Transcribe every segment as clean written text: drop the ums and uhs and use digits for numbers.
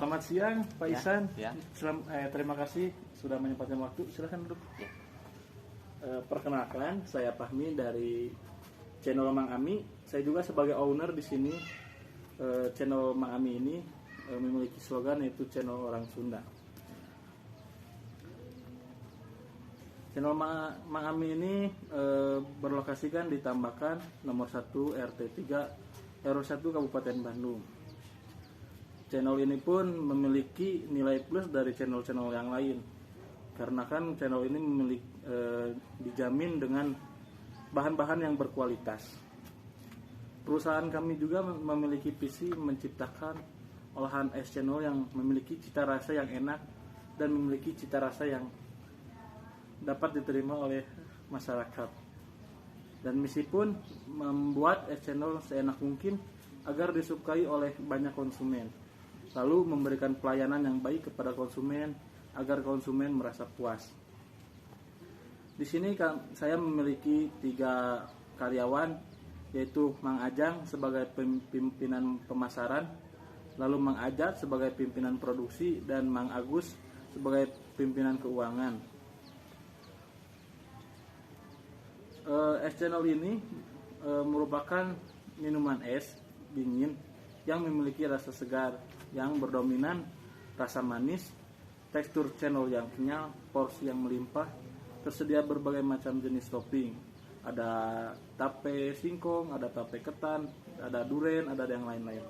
Selamat siang, Pak Ihsan. Ya. Terima kasih sudah menyempatkan waktu. Silahkan duduk. Ya. Perkenalkan, saya Fahmi dari channel Mang Ami. Saya juga sebagai owner di sini. Channel Mang Ami ini memiliki slogan yaitu channel orang Sunda. Channel Mang Ami ini berlokasikan di Tambakan nomor 1 RT 3 RW 1 Kabupaten Bandung. Channel ini pun memiliki nilai plus dari channel-channel yang lain, karena kan channel ini dijamin dengan bahan-bahan yang berkualitas. Perusahaan kami juga memiliki visi menciptakan olahan es channel yang memiliki cita rasa yang enak dan memiliki cita rasa yang dapat diterima oleh masyarakat. Dan misi pun membuat es channel seenak mungkin agar disukai oleh banyak konsumen, lalu memberikan pelayanan yang baik kepada konsumen agar konsumen merasa puas. Di sini saya memiliki 3 karyawan, yaitu Mang Ajang sebagai pimpinan pemasaran, lalu Mang Ajat sebagai pimpinan produksi, dan Mang Agus sebagai pimpinan keuangan. Es channel ini merupakan minuman es dingin yang memiliki rasa segar, yang berdominan rasa manis, tekstur channel yang kenyal, porsi yang melimpah, tersedia berbagai macam jenis topping. Ada tape singkong, ada tape ketan, ada duren, ada yang lain-lain.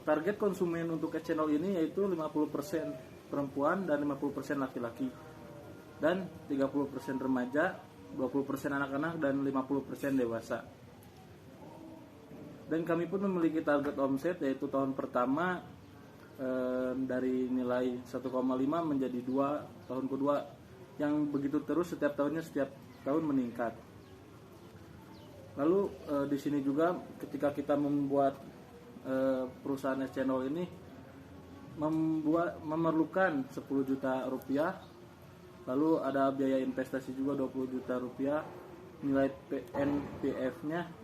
Target konsumen untuk es channel ini yaitu 50% perempuan dan 50% laki-laki, dan 30% remaja, 20% anak-anak, dan 50% dewasa. Dan kami pun memiliki target omset, yaitu tahun pertama dari nilai 1,5 menjadi 2, tahun kedua yang begitu terus setiap tahun meningkat. Lalu di sini juga ketika kita membuat perusahaan es channel ini memerlukan 10 juta rupiah, lalu ada biaya investasi juga 20 juta rupiah, nilai NPF-nya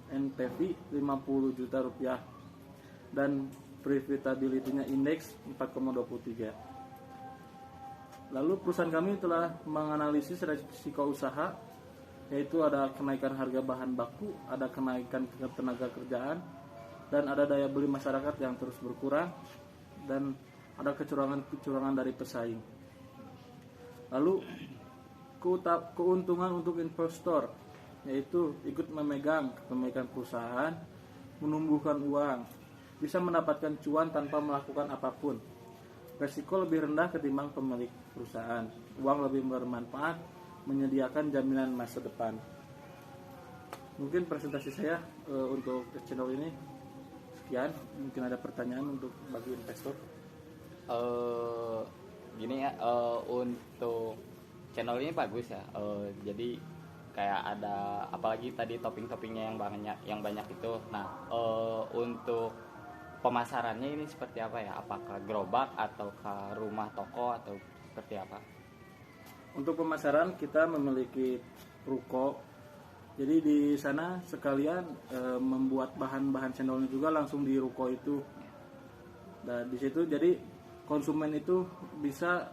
NPV 50 juta rupiah, dan profitability-nya indeks 4,23. Lalu perusahaan kami telah menganalisis risiko usaha, yaitu ada kenaikan harga bahan baku, ada kenaikan tenaga kerjaan, dan ada daya beli masyarakat yang terus berkurang, dan ada kecurangan dari pesaing. Lalu keuntungan untuk investor, yaitu ikut memegang kepemilikan perusahaan, menumbuhkan uang, bisa mendapatkan cuan tanpa melakukan apapun. Resiko lebih rendah ketimbang pemilik perusahaan. Uang lebih bermanfaat, menyediakan jaminan masa depan. Mungkin presentasi saya untuk channel ini sekian. Mungkin ada pertanyaan untuk bagi investor. Gini ya, untuk channel ini bagus ya. Jadi kayak ada, apalagi tadi topping-toppingnya yang banyak itu. Nah, untuk pemasarannya ini seperti apa ya? Apakah gerobak atau ke rumah toko atau seperti apa? Untuk pemasaran kita memiliki ruko. Jadi di sana sekalian membuat bahan-bahan channelnya juga langsung di ruko itu. Dan di situ jadi konsumen itu bisa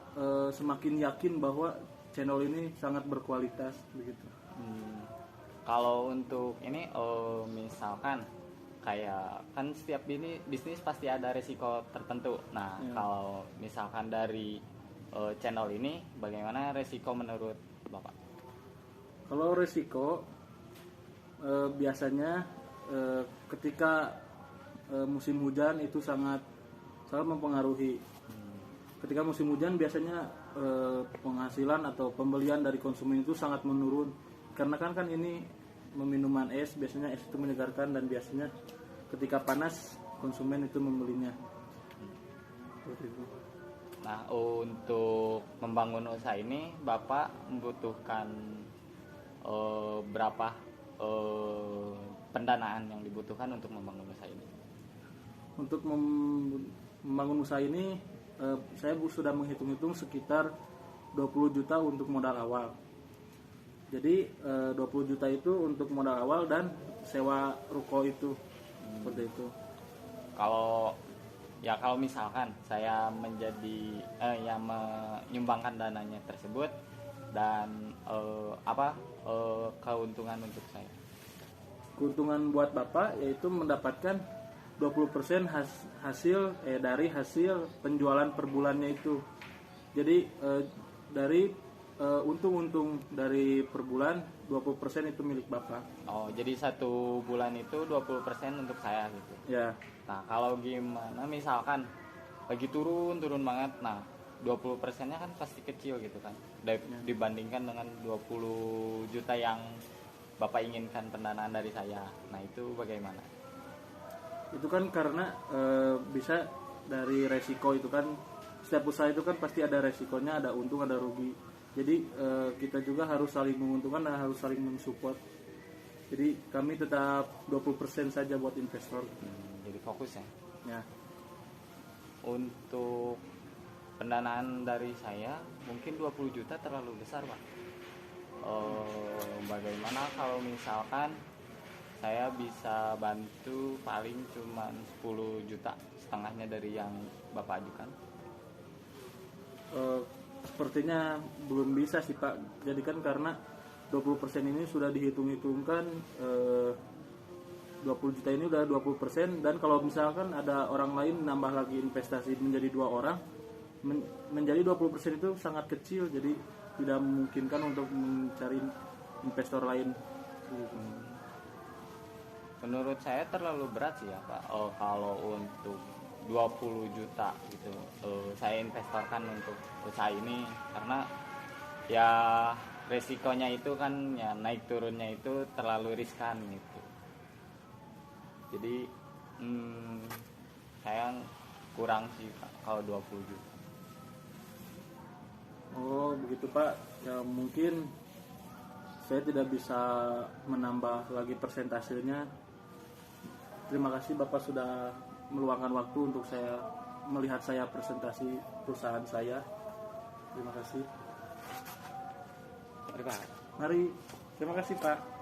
semakin yakin bahwa channel ini sangat berkualitas begitu. Kalau untuk ini misalkan kayak kan setiap bisnis pasti ada risiko tertentu. Nah, kalau misalkan dari channel ini bagaimana risiko menurut Bapak? Kalau risiko biasanya ketika musim hujan itu sangat mempengaruhi. Ketika musim hujan biasanya penghasilan atau pembelian dari konsumen itu sangat menurun, karena kan ini minuman es, biasanya es itu menyegarkan, dan biasanya ketika panas konsumen itu membelinya. Nah, untuk membangun usaha ini Bapak membutuhkan berapa pendanaan yang dibutuhkan untuk membangun usaha ini? Untuk membangun usaha ini saya sudah menghitung-hitung sekitar 20 juta untuk modal awal. Jadi 20 juta itu untuk modal awal dan sewa ruko itu, seperti itu. kalau misalkan saya menjadi yang menyumbangkan dananya tersebut dan keuntungan untuk saya. Keuntungan buat Bapak yaitu mendapatkan 20% hasil dari hasil penjualan per bulannya itu. Jadi dari untung dari per bulan 20% itu milik Bapak. Oh, jadi satu bulan itu 20% untuk saya gitu. Ya. Nah, kalau gimana misalkan lagi turun banget. Nah, 20%-nya kan pasti kecil gitu kan. Dibandingkan dengan 20 juta yang Bapak inginkan pendanaan dari saya. Nah, itu bagaimana? Itu kan karena bisa dari resiko itu kan, setiap usaha itu kan pasti ada resikonya, ada untung ada rugi. Jadi kita juga harus saling menguntungkan dan harus saling mensupport. Jadi kami tetap 20% saja buat investor. Jadi fokus ya. Ya. Untuk pendanaan dari saya mungkin 20 juta terlalu besar, Pak. Bagaimana kalau misalkan saya bisa bantu paling cuma 10 juta, setengahnya dari yang Bapak ajukan? Sepertinya belum bisa sih Pak. Jadi kan karena 20% ini sudah dihitung-hitungkan, 20 juta ini udah 20%, dan kalau misalkan ada orang lain nambah lagi investasi menjadi 2 orang, menjadi 20% itu sangat kecil, jadi tidak memungkinkan untuk mencari investor lain. Menurut saya terlalu berat sih ya Pak. Kalau untuk 20 juta gitu saya investorkan untuk usaha ini, karena ya resikonya itu kan ya naik turunnya itu terlalu riskan gitu. Jadi saya kurang sih Pak kalau 20 juta. Oh begitu Pak, ya mungkin saya tidak bisa menambah lagi persentasenya. Terima kasih Bapak sudah meluangkan waktu untuk saya melihat saya presentasi perusahaan saya. Terima kasih. Mari Pak. Mari, terima kasih Pak.